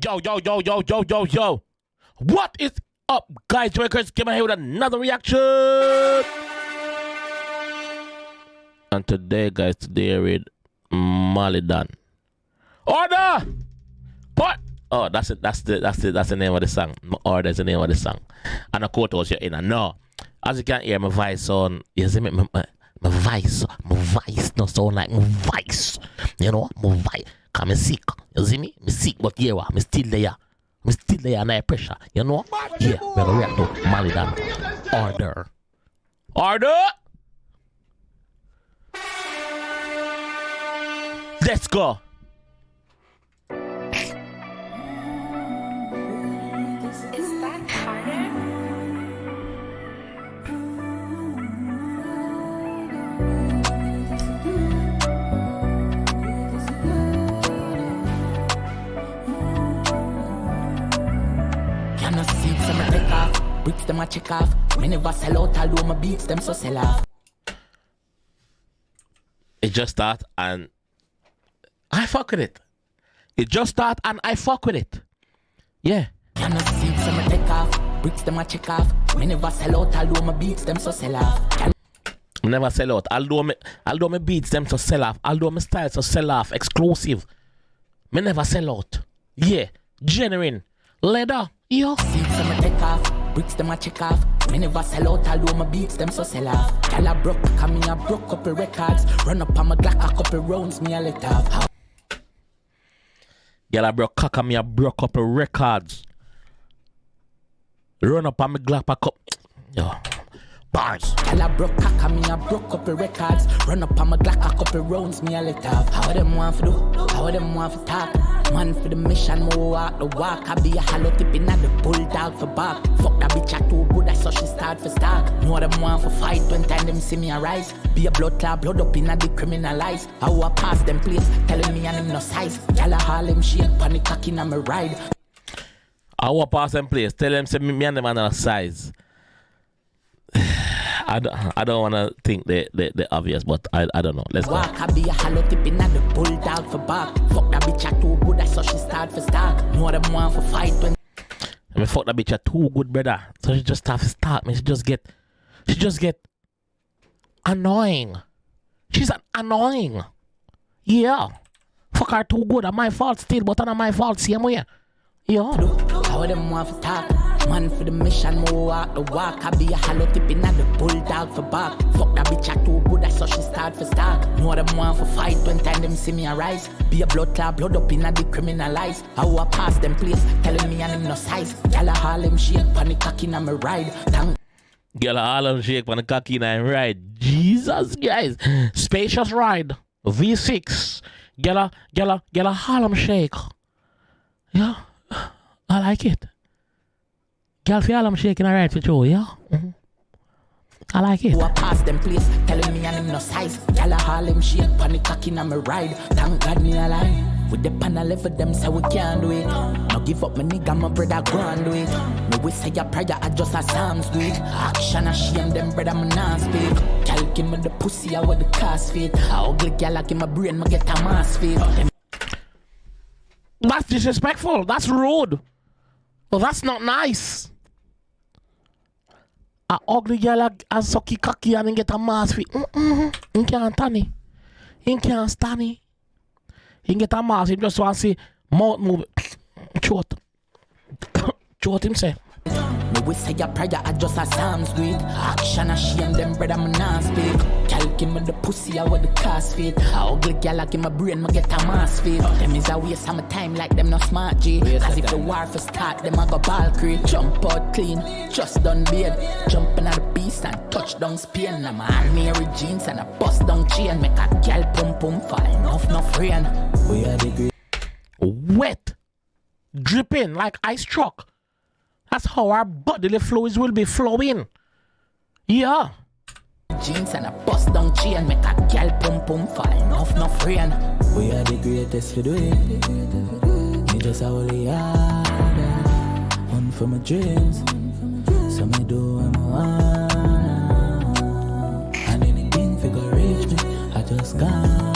Yo. What is up, guys? JAMAICA'S came here with another reaction. And today, guys, today with Malie done. Order! What? Oh, that's it. That's the name of the song. Order is the name of the song. And the quote was in. No. As you can hear, my voice on. You see me? My voice no sound like my voice. You know, my voice. Cause I'm sick. You see me? I'm sick, but yeah, I'm still there. I'm still there under pressure. You know? Yeah, we're gonna react to Malie done. Order. Let's go. Bricks them a check off. Me never sell out, although my beats them so sell off. It just start and I fuck with it. It just start and I fuck with it. Yeah. Cannot see some take off. Bricks them a check off. Me never sell out, although my beats them so sell off. Me never sell out. Although me beats them so sell off. Although my styles so sell off. Exclusive. Me never sell out. Yeah. Genuine. Leather. Yo. See some take off. Bricks them a check off. Me never sell out, although my beats them so sell off. Girl I broke, come me a broke couple records. Run up on my Glock a couple rounds, me a let off. Girl I broke cock and me a broke couple records. Run up on my Glock a couple. Yo. Bars. Girl I broke cock and me a broke couple records. Run up on my Glock a couple rounds, me a let off. How them want to do? How them want to talk? Man for the mission, more walk the walk. I be a hollow tipping at the bulldog for back. Fuck that bitch, I too good, I saw she start for start. Know them want for fight when time them see me arise. Be a blood clot, blood up in a the criminalize. I walk past them place, telling me and him no size. Y'all a Harlem shake, panic cocking on my ride. I walk past them place, tell them say me and them are no size. I don't want to think the obvious, but I don't know. Let's go. Walk, I be a hollow tipping at the bulldog for back. Fuck that bitch, I too good, I saw she start for start. Know them want for fight when. I mean, fuck that bitch, too good, brother. So she just start to start. I mean, she just get annoying. She's annoying. Yeah. Fuck her too good. My fault still, but not my fault same way. Yeah. How them want for talk? Man for the mission, more walk the walk. I be a hollow tipping at the bulldog for back. Fuck that bitch, I too good, I saw she start for start. Know them want for fight when time them see me arise. Be a blood clot, blood up in a the criminalize. I walk past them place, telling me and him no size. Y'all a Harlem shake, panic cocking on my ride. Girl a Harlem shake, panic cocking on my ride. Jesus, guys. Spacious ride. V6. Girl a Harlem shake. Yeah. I like it. Girl, feel I'm shaking alright for you, yeah? I like it. Walk past them place, telling me and him no size. Y'all a Harlem shake, panic cocking on my ride. Thank God me alive. With the panel level them say we can't do it. No give up my nigga, my brother go and do it. Me we say a prayer, I just a psalms do it. Action a shame them brother, me not speak. Girl give me the pussy, I with the cast feet. A ugly girl, I give my brain, me get a mass feet. That's disrespectful. That's rude. Well, that's not nice. A ugly girl a sucky cocky and get a mass feet. He can't stand it. He can't stand it. He get a mass. He just want to see mouth move. Throat him say. Me we say a prayer, I just a psalms do it. Action a shame them brother, me not speak. Girl give me the pussy, I with the cast feet. A ugly girl, I give my brain, me get a mass feet. Them is a waste of my time like them no smart G. Cause if the war for start, them a go ball creep. Jump out clean, just done beard. Jumping at the beast and touch down Spain. I'm a Mary jeans and a bust down chain. Make a girl pum pum fall enough no rain. We are the great. Wet, dripping like ice truck. That's how our bodily fluids will be flowing. Yeah. Jeans and a bust down chain. Make a girl pum pum fall enough no rain. We are the greatest for doing it. Me just a holy harder. One for my dreams. So me do what I want. And anything figure reach me, I just gone.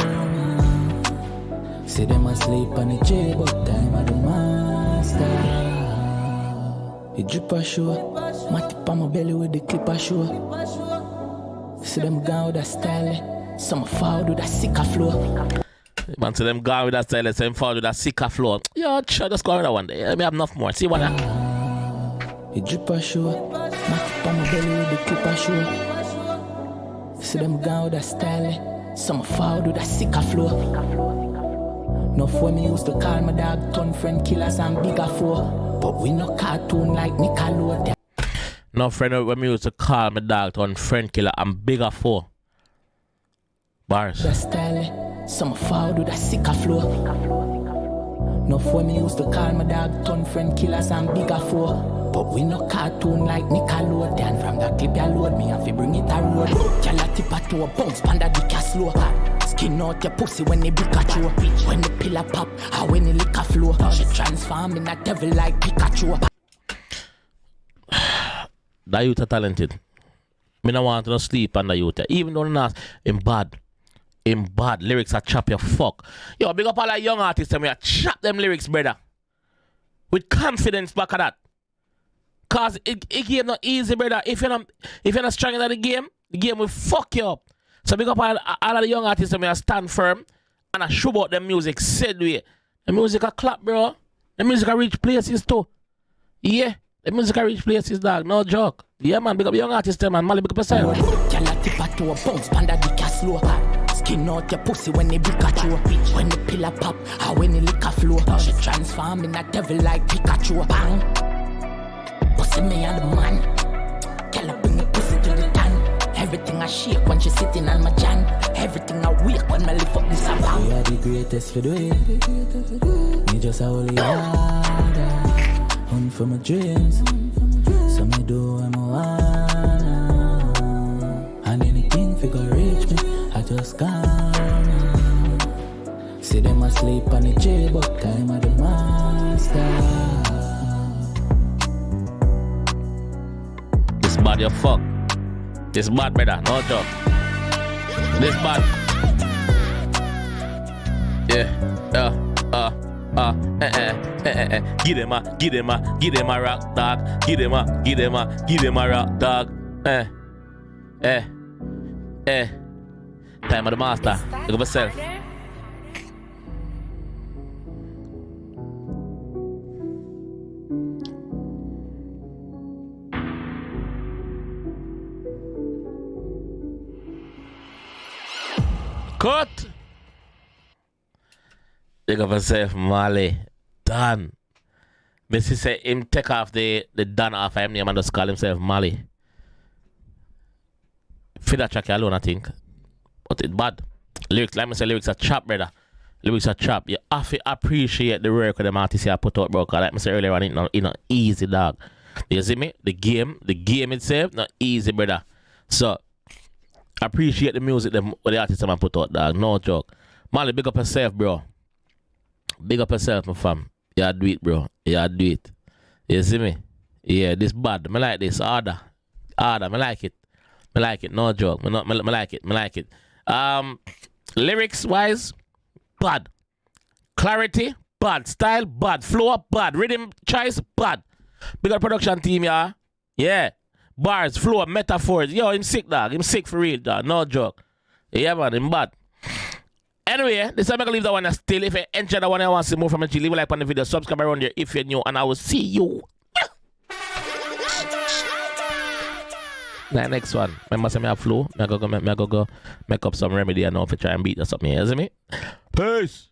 See them asleep on the chair, but time of the mass. master. He drip a show. My tip on my belly with the clip a show. See them gone with that style. Some fall with that sicker flow. Man, see them gone with that style. Some fall with that sicker flow. Yo, sure, just go with that one day. Let me have enough more. See what I... He drip a show. My tip on my belly with the clip a show. See them gone with that style. Some fall with that sicker flow. No for me used to call my dog ton friend killers and bigger four. But we no cartoon like Nickelodeon. No friend when me used to call my dog ton friend killer and bigger four. Bars. That style, some fall with that sicker flow. No for me used to call my dog ton friend killers and bigger four. But we no cartoon like Nickelodeon. From that clip you load me and fi bring it a road. Y'all a tip a toe bounce panda dick a slow. Skin out your pussy when they Pikachu. When the pillar pop, or when the liquor flow. She transform in a devil like Pikachu. That youth are talented. Me no want to sleep on the youth. Even though not in bad. In bad. Lyrics are chop your fuck. Yo, big up all the young artists and we are chop them lyrics, brother. With confidence back at that. Cause it game not easy, brother. If you're not strong in the game will fuck you up. So big up all of the young artists and we are stand firm and I show about them music said way. The music a clap, bro. The music a reach places too. Yeah. The music a reach places, dog. No joke. Yeah, man. Big up young artists, man. Malie, big up yourself. Y'all a tip a toe bounce panda dick a slow. Skin out your pussy when they Pikachu. When the pillar pop, or when the liquor flow. She transform in a devil like Pikachu. Bang. Pussy me and the man. Y'all a bring the pussy to the tan. Everything I shake when she sitting on my chan. Everything I wake when I lift up this bang. We are the greatest for the way. Me just a holy harder. Hunt for my dreams. So me do what I wanna. And anything figure reach me, I just can't. See them asleep on the chair, but time of the master. This bad you fuck. This bad, brother. No joke. This bad. Yeah. Give them a rock dog. Give them a rock dog. Time of the master. Look at yourself. Cut. Look at yourself, Malie. Done. Missy say him take off the done off him name and just call himself Malie. For that track alone, I think. But it's bad. Lyrics, like I say, lyrics are chop, brother. Lyrics are chop. You have to appreciate the work of the artists you put out, bro. Cause like I said earlier on, it's not easy, dog. You see me? The game itself, not easy, brother. So, appreciate the music what the artists have put out, dog. No joke. Malie, big up yourself, bro. Big up yourself, my fam. You do it, bro. You do it. You see me? Yeah, this bad. I like this. Harder. I like it. I like it. No joke. I like it. I like it. Lyrics wise, bad. Clarity, bad. Style, bad. Flow, bad. Rhythm choice, bad. Big up production team, yeah. Yeah. Bars, flow, metaphors. Yo, him sick, dog. Him sick for real, dog. No joke. Yeah, man. Him bad. Anyway, this time I can leave that one still. If you enjoy that one, I want to see more from me, leave a like on the video, subscribe around here if you're new, and I will see you. Next one. Remember, say me have flu. I go make up some remedy and now if you try and beat or something. You see me? Peace.